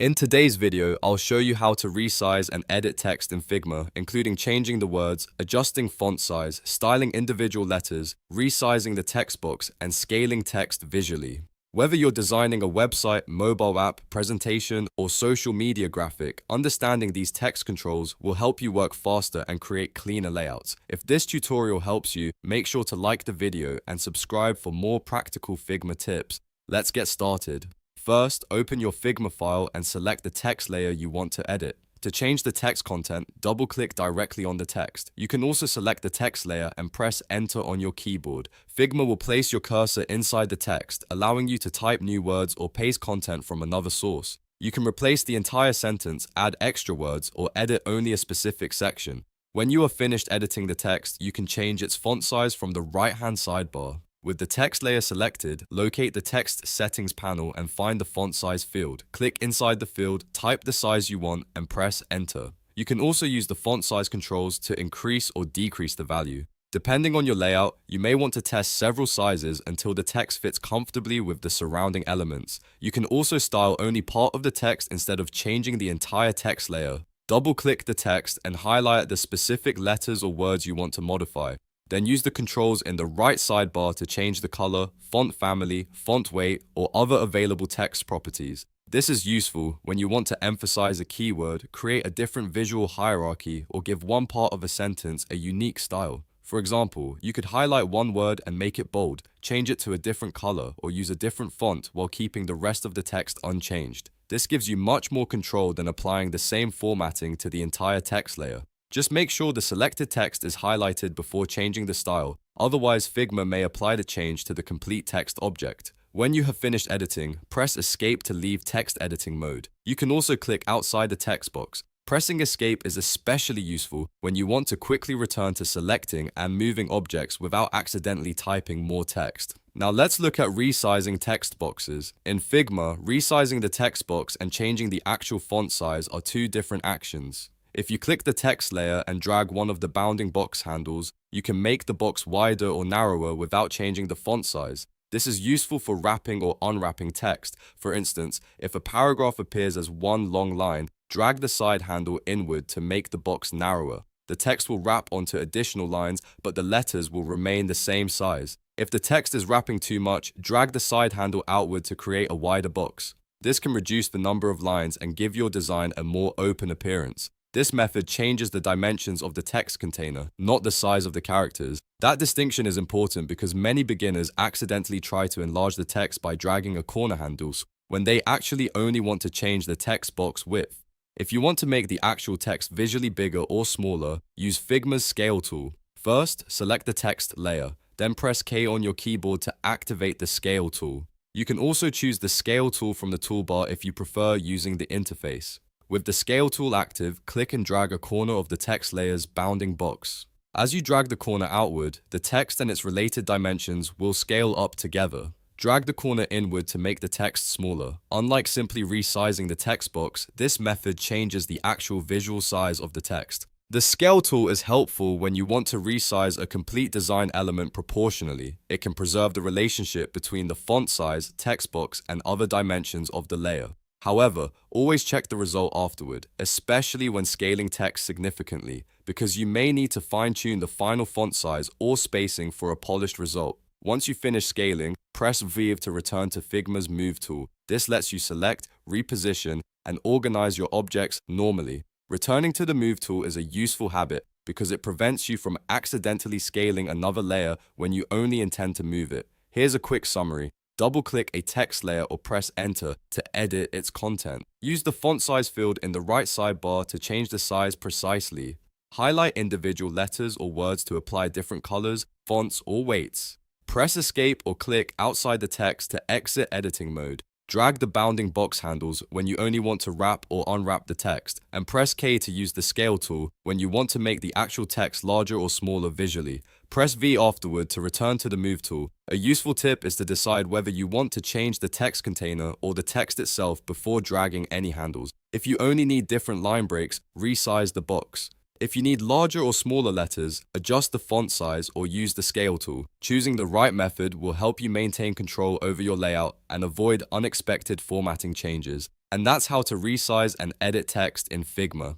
In today's video, I'll show you how to resize and edit text in Figma, including changing the words, adjusting font size, styling individual letters, resizing the text box, and scaling text visually. Whether you're designing a website, mobile app, presentation, or social media graphic, understanding these text controls will help you work faster and create cleaner layouts. If this tutorial helps you, make sure to like the video and subscribe for more practical Figma tips. Let's get started. First, open your Figma file and select the text layer you want to edit. To change the text content, double-click directly on the text. You can also select the text layer and press Enter on your keyboard. Figma will place your cursor inside the text, allowing you to type new words or paste content from another source. You can replace the entire sentence, add extra words, or edit only a specific section. When you are finished editing the text, you can change its font size from the right-hand sidebar. With the text layer selected, locate the text settings panel and find the font size field. Click inside the field, type the size you want, and press Enter. You can also use the font size controls to increase or decrease the value. Depending on your layout, you may want to test several sizes until the text fits comfortably with the surrounding elements. You can also style only part of the text instead of changing the entire text layer. Double-click the text and highlight the specific letters or words you want to modify. Then use the controls in the right sidebar to change the color, font family, font weight, or other available text properties. This is useful when you want to emphasize a keyword, create a different visual hierarchy, or give one part of a sentence a unique style. For example, you could highlight one word and make it bold, change it to a different color, or use a different font while keeping the rest of the text unchanged. This gives you much more control than applying the same formatting to the entire text layer. Just make sure the selected text is highlighted before changing the style, otherwise Figma may apply the change to the complete text object. When you have finished editing, press Escape to leave text editing mode. You can also click outside the text box. Pressing Escape is especially useful when you want to quickly return to selecting and moving objects without accidentally typing more text. Now let's look at resizing text boxes. In Figma, resizing the text box and changing the actual font size are two different actions. If you click the text layer and drag one of the bounding box handles, you can make the box wider or narrower without changing the font size. This is useful for wrapping or unwrapping text. For instance, if a paragraph appears as one long line, drag the side handle inward to make the box narrower. The text will wrap onto additional lines, but the letters will remain the same size. If the text is wrapping too much, drag the side handle outward to create a wider box. This can reduce the number of lines and give your design a more open appearance. This method changes the dimensions of the text container, not the size of the characters. That distinction is important because many beginners accidentally try to enlarge the text by dragging a corner handles, when they actually only want to change the text box width. If you want to make the actual text visually bigger or smaller, use Figma's Scale tool. First, select the text layer, then press K on your keyboard to activate the Scale tool. You can also choose the Scale tool from the toolbar if you prefer using the interface. With the Scale tool active, click and drag a corner of the text layer's bounding box. As you drag the corner outward, the text and its related dimensions will scale up together. Drag the corner inward to make the text smaller. Unlike simply resizing the text box, this method changes the actual visual size of the text. The Scale tool is helpful when you want to resize a complete design element proportionally. It can preserve the relationship between the font size, text box, and other dimensions of the layer. However, always check the result afterward, especially when scaling text significantly, because you may need to fine-tune the final font size or spacing for a polished result. Once you finish scaling, press V to return to Figma's Move tool. This lets you select, reposition, and organize your objects normally. Returning to the Move tool is a useful habit because it prevents you from accidentally scaling another layer when you only intend to move it. Here's a quick summary. Double-click a text layer or press Enter to edit its content. Use the font size field in the right sidebar to change the size precisely. Highlight individual letters or words to apply different colors, fonts, or weights. Press Escape or click outside the text to exit editing mode. Drag the bounding box handles when you only want to wrap or unwrap the text, and press K to use the Scale tool when you want to make the actual text larger or smaller visually. Press V afterward to return to the Move tool. A useful tip is to decide whether you want to change the text container or the text itself before dragging any handles. If you only need different line breaks, resize the box. If you need larger or smaller letters, adjust the font size or use the Scale tool. Choosing the right method will help you maintain control over your layout and avoid unexpected formatting changes. And that's how to resize and edit text in Figma.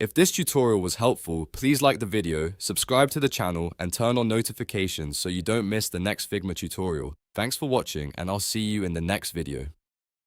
If this tutorial was helpful, please like the video, subscribe to the channel, and turn on notifications so you don't miss the next Figma tutorial. Thanks for watching, and I'll see you in the next video.